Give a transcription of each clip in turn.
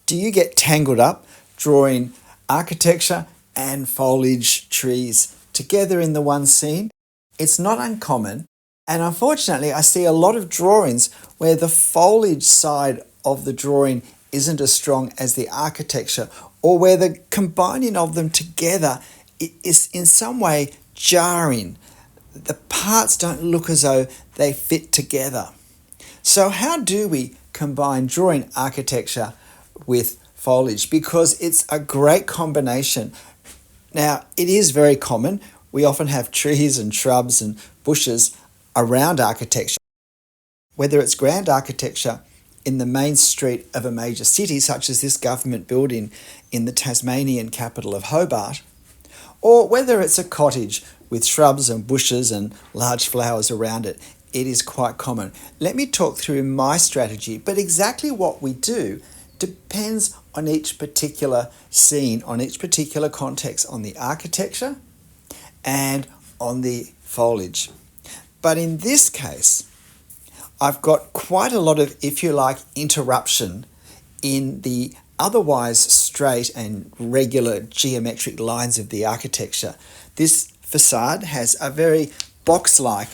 Do you get tangled up drawing architecture and foliage trees together in the one scene? It's not uncommon, and unfortunately I see a lot of drawings where the foliage side of the drawing isn't as strong as the architecture, or where the combining of them together is in some way jarring. The parts don't look as though they fit together. So how do we combine drawing architecture with foliage? Because it's a great combination. Now, it is very common. We often have trees and shrubs and bushes around architecture. Whether it's grand architecture in the main street of a major city, such as this government building in the Tasmanian capital of Hobart, or whether it's a cottage with shrubs and bushes and large flowers around it, it is quite common. Let me talk through my strategy, but exactly what we do depends on each particular scene, on each particular context, on the architecture and on the foliage. But in this case, I've got quite a lot of, if you like, interruption in the otherwise straight and regular geometric lines of the architecture. This facade has a very box-like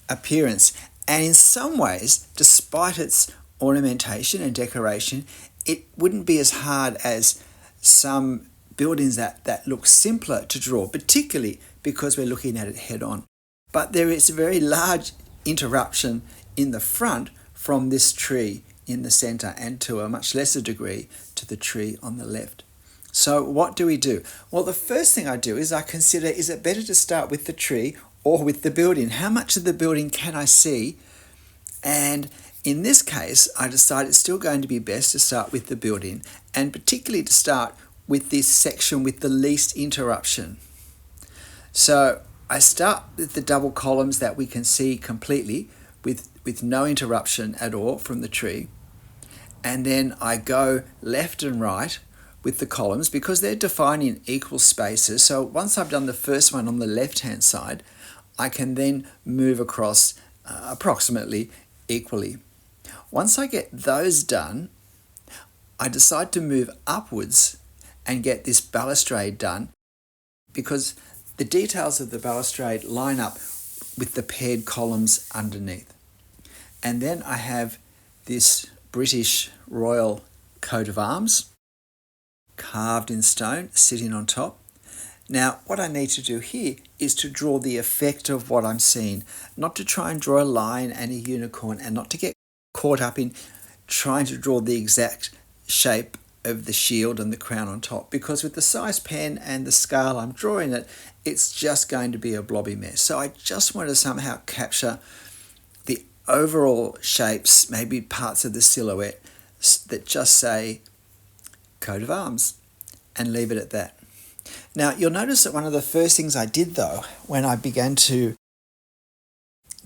appearance, and in some ways, despite its ornamentation and decoration, it wouldn't be as hard as some buildings that look simpler to draw, particularly because we're looking at it head on. But there is a very large interruption in the front from this tree in the center, and to a much lesser degree to the tree on the left. So what do we do? Well, the first thing I do is I consider, is it better to start with the tree or with the building? How much of the building can I see? And in this case, I decided it's still going to be best to start with the building, and particularly to start with this section with the least interruption. So I start with the double columns that we can see completely with no interruption at all from the tree. And then I go left and right with the columns because they're defining equal spaces. So once I've done the first one on the left-hand side, I can then move across approximately equally. Once I get those done, I decide to move upwards and get this balustrade done, because the details of the balustrade line up with the paired columns underneath. And then I have this British Royal coat of arms carved in stone sitting on top. Now, what I need to do here is to draw the effect of what I'm seeing, not to try and draw a lion and a unicorn, and not to get caught up in trying to draw the exact shape of the shield and the crown on top, because with the size pen and the scale I'm drawing it, it's just going to be a blobby mess. So I just want to somehow capture the overall shapes, maybe parts of the silhouette that just say coat of arms, and leave it at that. Now, you'll notice that one of the first things I did, though, when I began to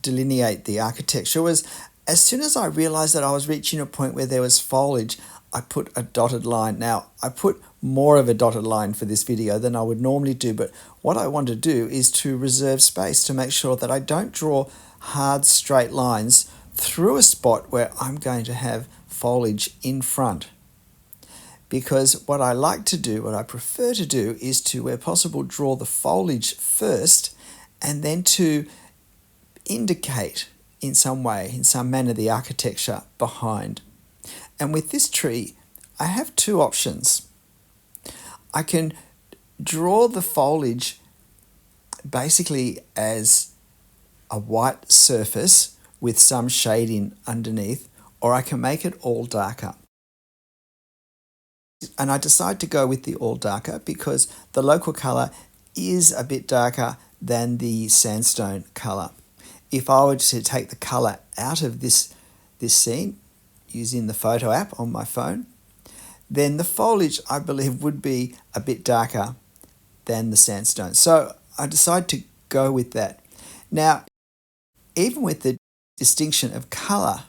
delineate the architecture was, as soon as I realized that I was reaching a point where there was foliage, I put a dotted line. Now, I put more of a dotted line for this video than I would normally do, but what I want to do is to reserve space to make sure that I don't draw hard straight lines through a spot where I'm going to have foliage in front. Because what I like to do, what I prefer to do, is to, where possible, draw the foliage first, and then to indicate in some way, in some manner, the architecture behind. And with this tree, I have two options. I can draw the foliage basically as a white surface with some shading underneath, or I can make it all darker. And I decide to go with the all darker because the local colour is a bit darker than the sandstone colour. If I were to take the colour out of this scene using the photo app on my phone, then the foliage, I believe, would be a bit darker than the sandstone. So I decide to go with that. Now, even with the distinction of colour,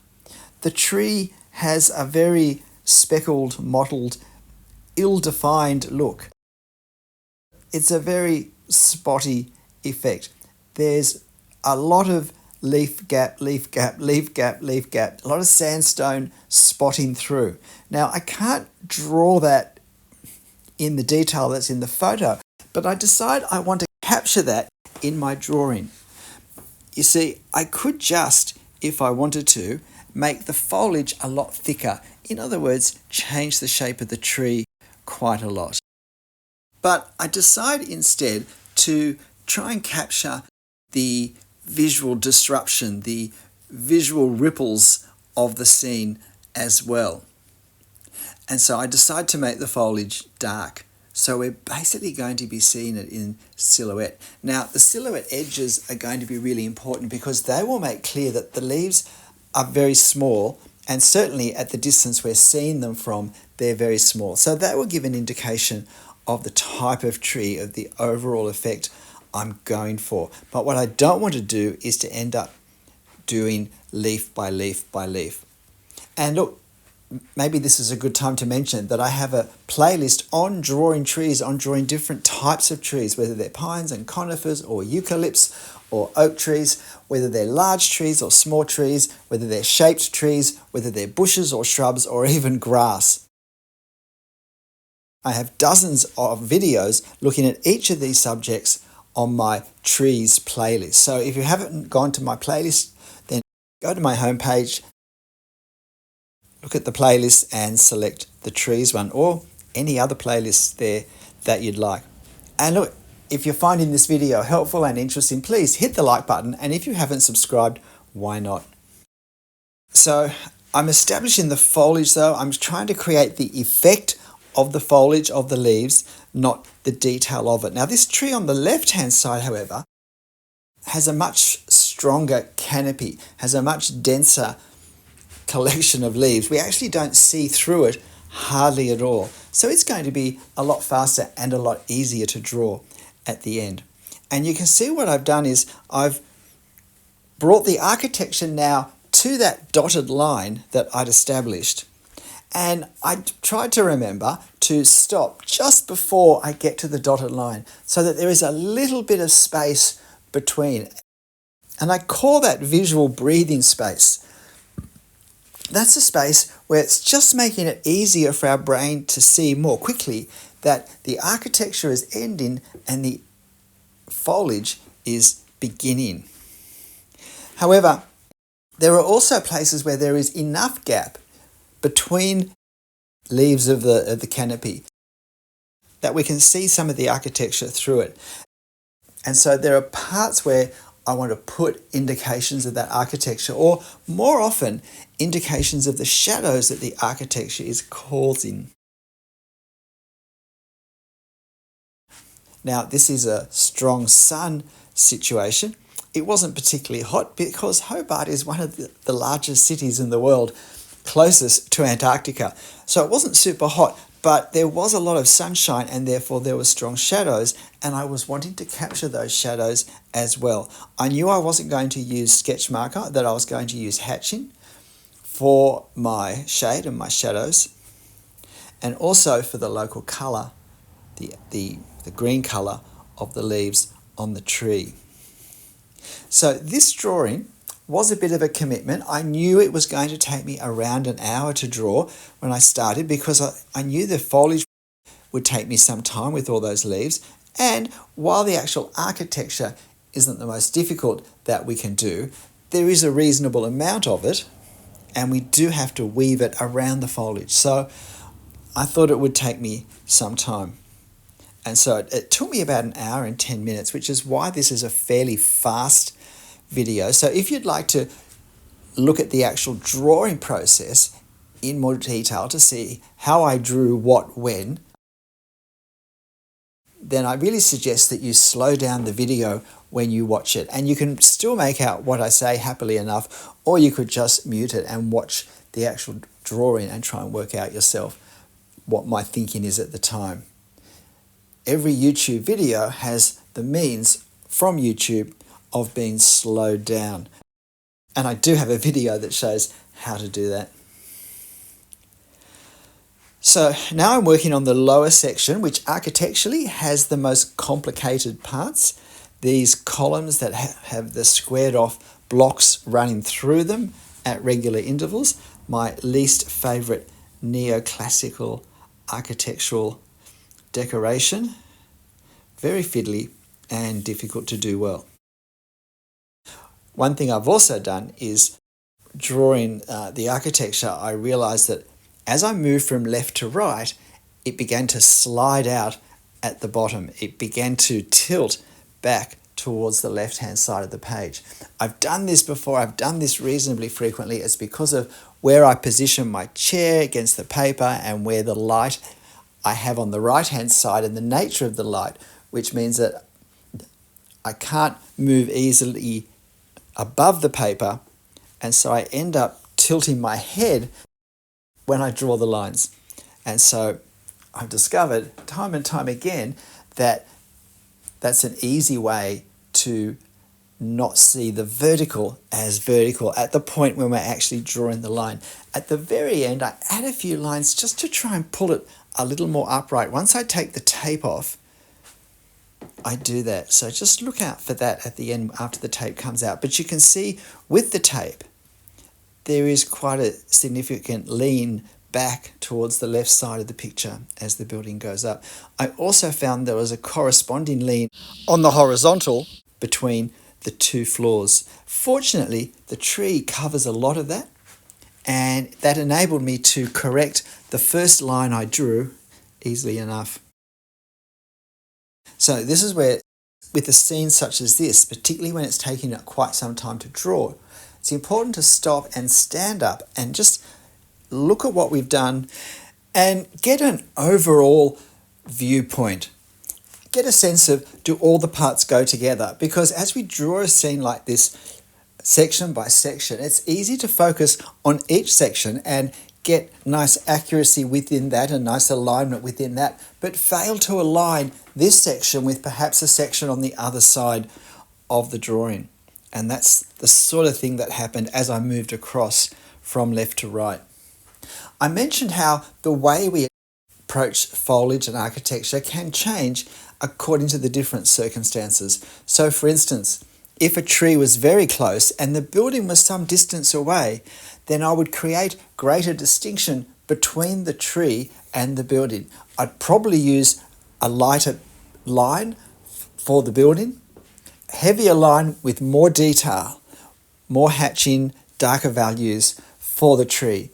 the tree has a very speckled, mottled, ill-defined look. It's a very spotty effect. There's a lot of leaf gap, leaf gap, leaf gap, leaf gap, a lot of sandstone spotting through. Now, I can't draw that in the detail that's in the photo, but I decide I want to capture that in my drawing. You see, I could just, if I wanted to, make the foliage a lot thicker. In other words, change the shape of the tree quite a lot. But I decide instead to try and capture the visual disruption, the visual ripples of the scene as well. And so I decide to make the foliage dark. So we're basically going to be seeing it in silhouette. Now, the silhouette edges are going to be really important because they will make clear that the leaves are very small, and certainly at the distance we're seeing them from, they're very small. So that will give an indication of the type of tree, of the overall effect I'm going for. But what I don't want to do is to end up doing leaf by leaf by leaf. And look, maybe this is a good time to mention that I have a playlist on drawing trees, on drawing different types of trees, whether they're pines and conifers or eucalypts or oak trees, whether they're large trees or small trees, whether they're shaped trees, whether they're bushes or shrubs or even grass. I have dozens of videos looking at each of these subjects on my trees playlist. So if you haven't gone to my playlist, then go to my homepage, look at the playlist and select the trees one or any other playlists there that you'd like. And look, if you're finding this video helpful and interesting, please hit the like button. And if you haven't subscribed, why not? So I'm establishing the foliage though. I'm trying to create the effect of the foliage of the leaves, not the detail of it. Now this tree on the left-hand side, however, has a much stronger canopy, has a much denser collection of leaves. We actually don't see through it hardly at all. So it's going to be a lot faster and a lot easier to draw at the end. And you can see what I've done is I've brought the architecture now to that dotted line that I'd established. And I tried to remember to stop just before I get to the dotted line so that there is a little bit of space between. And I call that visual breathing space. That's a space where it's just making it easier for our brain to see more quickly that the architecture is ending and the foliage is beginning. However, there are also places where there is enough gap between leaves of the canopy that we can see some of the architecture through it. And so there are parts where I want to put indications of that architecture, or more often, indications of the shadows that the architecture is causing. Now, this is a strong sun situation. It wasn't particularly hot because Hobart is one of the largest cities in the world, closest to Antarctica. So it wasn't super hot, but there was a lot of sunshine and therefore there were strong shadows, and I was wanting to capture those shadows as well. I knew I wasn't going to use sketch marker, that I was going to use hatching for my shade and my shadows, and also for the local colour, the green colour of the leaves on the tree. So this drawing was a bit of a commitment. I knew it was going to take me around an hour to draw when I started because I knew the foliage would take me some time with all those leaves. And while the actual architecture isn't the most difficult that we can do, there is a reasonable amount of it, and we do have to weave it around the foliage. So I thought it would take me some time. And so it took me about an hour and 10 minutes, which is why this is a fairly fast video. So if you'd like to look at the actual drawing process in more detail to see how I drew what when, then I really suggest that you slow down the video when you watch it. And you can still make out what I say happily enough, or you could just mute it and watch the actual drawing and try and work out yourself what my thinking is at the time. Every YouTube video has the means from YouTube of being slowed down. And I do have a video that shows how to do that. So now I'm working on the lower section, which architecturally has the most complicated parts. These columns that have the squared off blocks running through them at regular intervals. My least favourite neoclassical architectural decoration. Very fiddly and difficult to do well. One thing I've also done is drawing the architecture. I realised that as I moved from left to right, it began to slide out at the bottom. It began to tilt back towards the left-hand side of the page. I've done this before. I've done this reasonably frequently. It's because of where I position my chair against the paper and where the light I have on the right-hand side and the nature of the light, which means that I can't move easily above the paper, and so I end up tilting my head when I draw the lines. And so I've discovered time and time again that that's an easy way to not see the vertical as vertical at the point when we're actually drawing the line. At the very end, I add a few lines just to try and pull it a little more upright. Once I take the tape off, I do that. So just look out for that at the end after the tape comes out. But you can see with the tape, there is quite a significant lean back towards the left side of the picture as the building goes up. I also found there was a corresponding lean on the horizontal between the two floors. Fortunately, the tree covers a lot of that, and that enabled me to correct the first line I drew easily enough. So this is where, with a scene such as this, particularly when it's taking quite some time to draw, it's important to stop and stand up and just look at what we've done and get an overall viewpoint. Get a sense of, do all the parts go together? Because as we draw a scene like this, section by section, it's easy to focus on each section and get nice accuracy within that and nice alignment within that, but fail to align this section with perhaps a section on the other side of the drawing. And that's the sort of thing that happened as I moved across from left to right. I mentioned how the way we approach foliage and architecture can change according to the different circumstances. So for instance, if a tree was very close and the building was some distance away, then I would create greater distinction between the tree and the building. I'd probably use a lighter line for the building, heavier line with more detail, more hatching, darker values for the tree,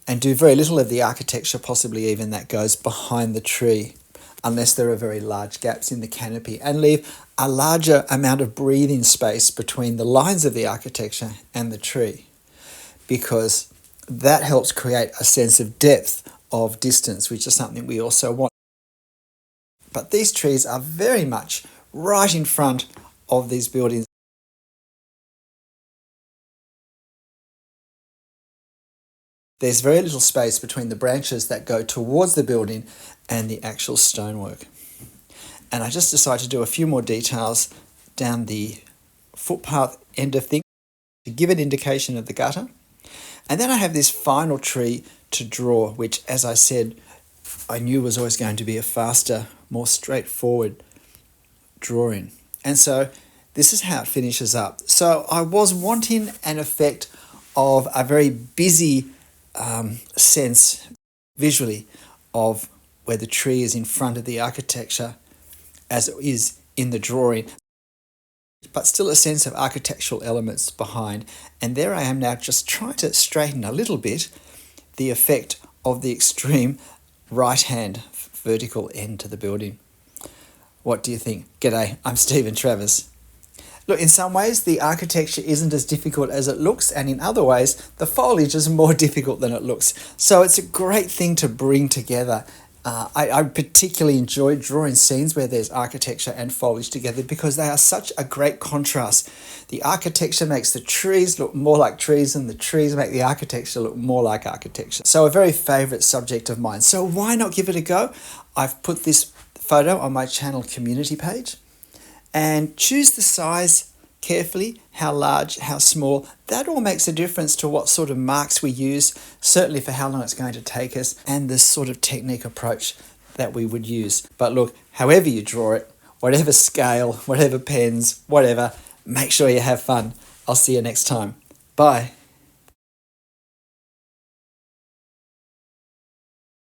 and do very little of the architecture, possibly even that goes behind the tree, unless there are very large gaps in the canopy, and leave a larger amount of breathing space between the lines of the architecture and the tree, because that helps create a sense of depth of distance, which is something we also want. But these trees are very much right in front of these buildings. There's very little space between the branches that go towards the building and the actual stonework. And I just decided to do a few more details down the footpath end of things to give an indication of the gutter. And then I have this final tree to draw, which, as I said, I knew was always going to be a faster, more straightforward drawing. And so this is how it finishes up. So I was wanting an effect of a very busy sense visually of where the tree is in front of the architecture as it is in the drawing, but still a sense of architectural elements behind. And there I am now just trying to straighten a little bit the effect of the extreme right-hand vertical end to the building. What do you think? G'day, I'm Travers. Look, in some ways, the architecture isn't as difficult as it looks, and in other ways, the foliage is more difficult than it looks. So it's a great thing to bring together. I particularly enjoy drawing scenes where there's architecture and foliage together because they are such a great contrast. The architecture makes the trees look more like trees, and the trees make the architecture look more like architecture. So a very favourite subject of mine. So why not give it a go? I've put this photo on my channel community page. And choose the size carefully, how large, how small. That all makes a difference to what sort of marks we use, certainly for how long it's going to take us, and the sort of technique approach that we would use. But look, however you draw it, whatever scale, whatever pens, whatever. Make sure you have fun. I'll see you next time. Bye.